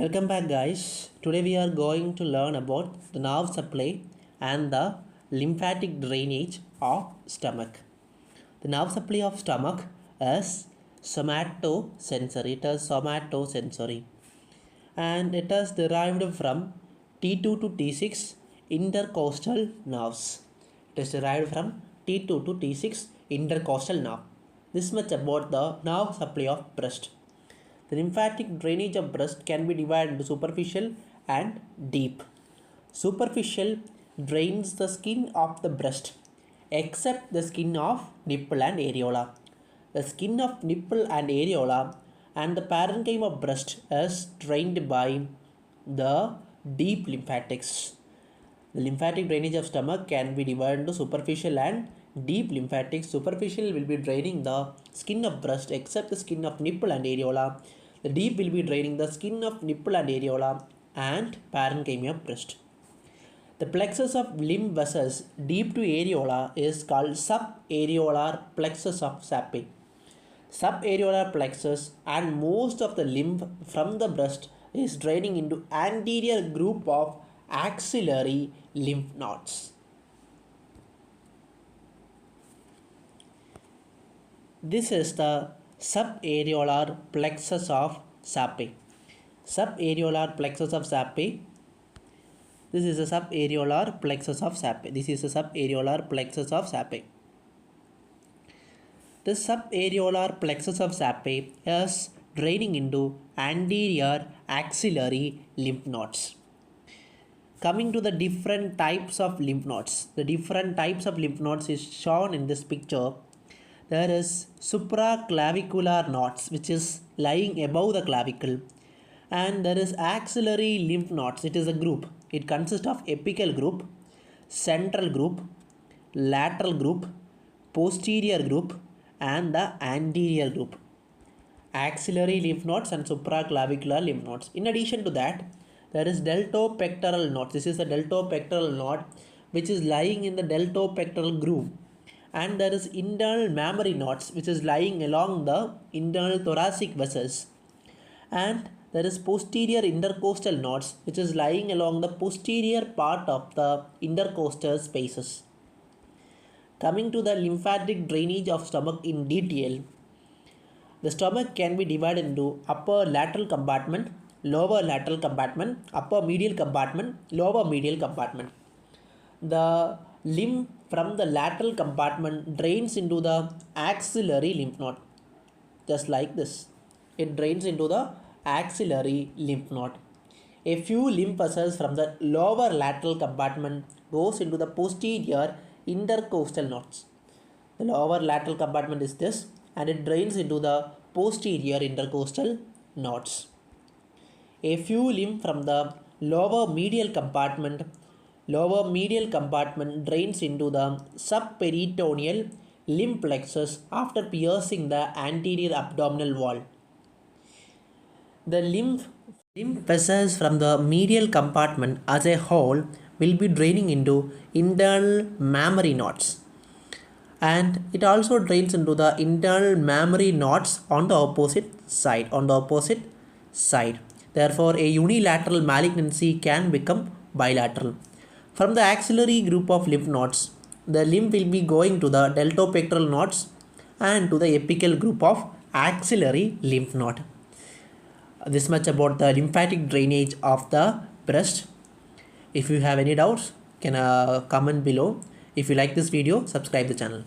Welcome back guys. Today we are going to learn about the nerve supply and the lymphatic drainage of stomach. The nerve supply of stomach is somatosensory. It is somatosensory and it is derived from T2 to T6 intercostal nerves. It is derived from T2 to T6 intercostal nerve. This much about the nerve supply of breast. The lymphatic drainage of breast can be divided into superficial and deep. Superficial drains the skin of the breast except the skin of nipple and areola. The skin of nipple and areola and the parenchyma of breast is drained by the deep lymphatics. The lymphatic drainage of stomach can be divided into superficial and deep lymphatics. Superficial will be draining the skin of breast except the skin of nipple and areola. The deep will be draining the skin of nipple and areola and parenchyma of breast. The plexus of lymph vessels deep to areola is called subareolar plexus of Sappi. Subareolar plexus and most of the lymph from the breast is draining into anterior group of axillary lymph nodes. This is the subareolar plexus of Sappi. Subareolar plexus of Sappi. This is a subareolar plexus of Sappi. This is a subareolar plexus of Sappi. The subareolar plexus of Sappi is draining into anterior axillary lymph nodes. Coming to the different types of lymph nodes. The different types of lymph nodes is shown in this picture. There is supraclavicular nodes which is lying above the clavicle, and there is axillary lymph nodes. It is a group. It consists of apical group, central group, lateral group, posterior group and the anterior group. Axillary lymph nodes and supraclavicular lymph nodes. In addition to that, there is deltopectoral node. This is a deltopectoral node which is lying in the deltopectoral groove. And there is internal mammary nodes which is lying along the internal thoracic vessels, and there is posterior intercostal nodes which is lying along the posterior part of the intercostal spaces. Coming to the lymphatic drainage of stomach in detail, the stomach can be divided into upper lateral compartment, lower lateral compartment, upper medial compartment, lower medial compartment. The lymph from the lateral compartment drains into the axillary lymph node, just like this. It drains into the axillary lymph node. A few lymph vessels from the lower lateral compartment goes into the posterior intercostal nodes. The lower lateral compartment is this, and it drains into the posterior intercostal nodes. A few lymph from the lower medial compartment drains into the subperitoneal lymph plexus after piercing the anterior abdominal wall. The lymph vessels from the medial compartment as a whole will be draining into internal mammary nodes, and it also drains into the internal mammary nodes on the opposite side. Therefore, a unilateral malignancy can become bilateral. From the axillary group of lymph nodes, the lymph will be going to the deltopectoral nodes and to the apical group of axillary lymph node. This much about the lymphatic drainage of the breast. If you have any doubts, can comment below. If you like this video, subscribe the channel.